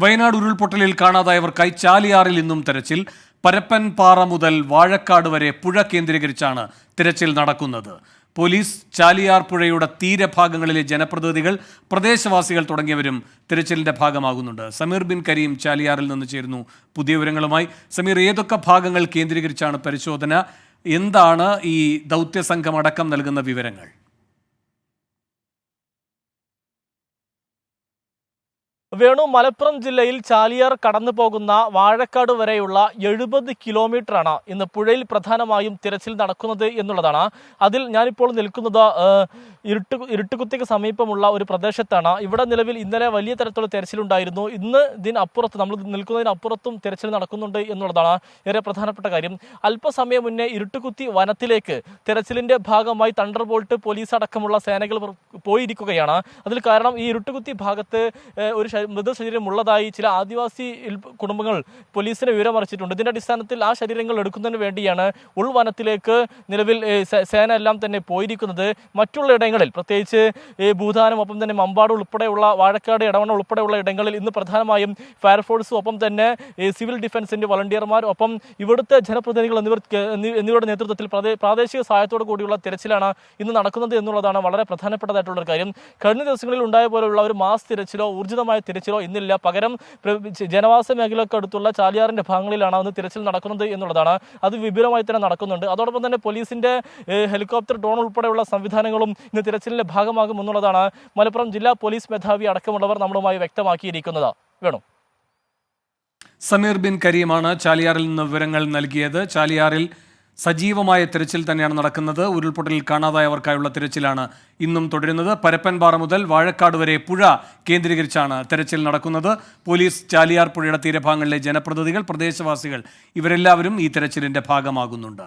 വയനാട് ഉരുൾപൊട്ടലിൽ കാണാതായവർക്കായി ചാലിയാറിൽ ഇന്നും തെരച്ചിൽ. പരപ്പൻപാറ മുതൽ വാഴക്കാട് വരെ പുഴ കേന്ദ്രീകരിച്ചാണ് തിരച്ചിൽ നടക്കുന്നത്. പോലീസ്, ചാലിയാർ പുഴയുടെ തീരഭാഗങ്ങളിലെ ജനപ്രതിനിധികൾ, പ്രദേശവാസികൾ തുടങ്ങിയവരും തിരച്ചിലിന്റെ ഭാഗമാകുന്നുണ്ട്. സമീർ ബിൻ കരീം ചാലിയാറിൽ നിന്ന് ചേരുന്നു പുതിയ വിവരങ്ങളുമായി. സമീർ, ഏതൊക്കെ ഭാഗങ്ങൾ കേന്ദ്രീകരിച്ചാണ് പരിശോധന? എന്താണ് ഈ ദൗത്യസംഘം അടക്കം നൽകുന്ന വിവരങ്ങൾ? വേണു, മലപ്പുറം ജില്ലയിൽ ചാലിയാർ കടന്നു പോകുന്ന വാഴക്കാട് വരെയുള്ള 70 കിലോമീറ്ററാണ് ഇന്ന് പുഴയിൽ പ്രധാനമായും തിരച്ചിൽ നടക്കുന്നത് എന്നുള്ളതാണ്. അതിൽ ഞാനിപ്പോൾ നിൽക്കുന്നത് ഇരുട്ടുകുത്തിക്ക് സമീപമുള്ള ഒരു പ്രദേശത്താണ്. ഇവിടെ നിലവിൽ ഇന്നലെ വലിയ തരത്തിലുള്ള തിരച്ചിലുണ്ടായിരുന്നു. ഇന്ന് ഇതിനപ്പുറത്ത്, നമ്മൾ നിൽക്കുന്നതിനപ്പുറത്തും തിരച്ചിൽ നടക്കുന്നുണ്ട് എന്നുള്ളതാണ് ഏറെ പ്രധാനപ്പെട്ട കാര്യം. അല്പസമയം മുന്നേ ഇരുട്ടുകുത്തി വനത്തിലേക്ക് തിരച്ചിലിൻ്റെ ഭാഗമായി തണ്ടർ ബോൾട്ട്, പോലീസ് അടക്കമുള്ള സേനകൾ പോയിരിക്കുകയാണ്. അതിൽ കാരണം ഈ ഇരുട്ടുകുത്തി ഭാഗത്ത് ഒരു മൃതശരീരം ഉള്ളതായി ചില ആദിവാസി കുടുംബങ്ങൾ പോലീസിനെ വിവരമറിയിച്ചിട്ടുണ്ട്. ഇതിന്റെ അടിസ്ഥാനത്തിൽ ആ ശരീരങ്ങൾ എടുക്കുന്നതിന് വേണ്ടിയാണ് ഉൾവനത്തിലേക്ക് നിലവിൽ സേന എല്ലാം തന്നെ പോയിരിക്കുന്നത്. മറ്റുള്ള ഇടങ്ങളിൽ, പ്രത്യേകിച്ച് ഭൂതാനം, ഒപ്പം തന്നെ മമ്പാട് ഉൾപ്പെടെയുള്ള, വാഴക്കാട്, എടവണ്ണ ഉൾപ്പെടെയുള്ള ഇടങ്ങളിൽ ഇന്ന് പ്രധാനമായും ഫയർഫോഴ്സും ഒപ്പം തന്നെ സിവിൽ ഡിഫൻസിന്റെ വളണ്ടിയർമാർ, ഒപ്പം ഇവിടുത്തെ ജനപ്രതിനിധികൾ എന്നിവരുടെ നേതൃത്വത്തിൽ പ്രാദേശിക സഹായത്തോടു കൂടിയുള്ള തിരച്ചിലാണ് ഇന്ന് നടക്കുന്നത് എന്നുള്ളതാണ് വളരെ പ്രധാനപ്പെട്ടതായിട്ടുള്ളൊരു കാര്യം. കഴിഞ്ഞ ദിവസങ്ങളിൽ ഉണ്ടായ പോലെയുള്ള ഒരു മാസ് തിരച്ചിലോ ഊർജിതമായ തിരച്ചിലോ ഇന്നില്ല. പകരം ജനവാസ മേഖലയ്ക്ക് അടുത്തുള്ള ചാലിയാറിന്റെ ഭാഗങ്ങളിലാണ് അന്ന് തിരച്ചിൽ നടക്കുന്നത് എന്നുള്ളതാണ്. അത് വിപുലമായി തന്നെ നടക്കുന്നുണ്ട്. അതോടൊപ്പം തന്നെ പോലീസിന്റെ ഹെലികോപ്റ്റർ, ഡ്രോൺ ഉൾപ്പെടെയുള്ള സംവിധാനങ്ങളും ഇന്ന് തിരച്ചിലിന്റെ ഭാഗമാകും എന്നുള്ളതാണ് മലപ്പുറം ജില്ലാ പോലീസ് മേധാവി അടക്കമുള്ളവർ നമ്മളുമായി വ്യക്തമാക്കിയിരിക്കുന്നത്. വേണം. സമീർ ബിൻ കരീമാണ് ചാലിയാറിൽ നിന്ന് വിവരങ്ങൾ നൽകിയത്. ചാലിയാറിൽ സജീവമായ തിരച്ചിൽ തന്നെയാണ് നടക്കുന്നത്. ഉരുൾപൊട്ടലിൽ കാണാതായവർക്കായുള്ള തിരച്ചിലാണ് ഇന്നും തുടരുന്നത്. പരപ്പൻപാറ മുതൽ വാഴക്കാട് വരെ പുഴ കേന്ദ്രീകരിച്ചാണ് തിരച്ചിൽ നടക്കുന്നത്. പോലീസ്, ചാലിയാർ പുഴയുടെ തീരഭാഗങ്ങളിലെ ജനപ്രതിനിധികൾ, പ്രദേശവാസികൾ ഇവരെല്ലാവരും ഈ തിരച്ചിലിന്റെ ഭാഗമാകുന്നുണ്ട്.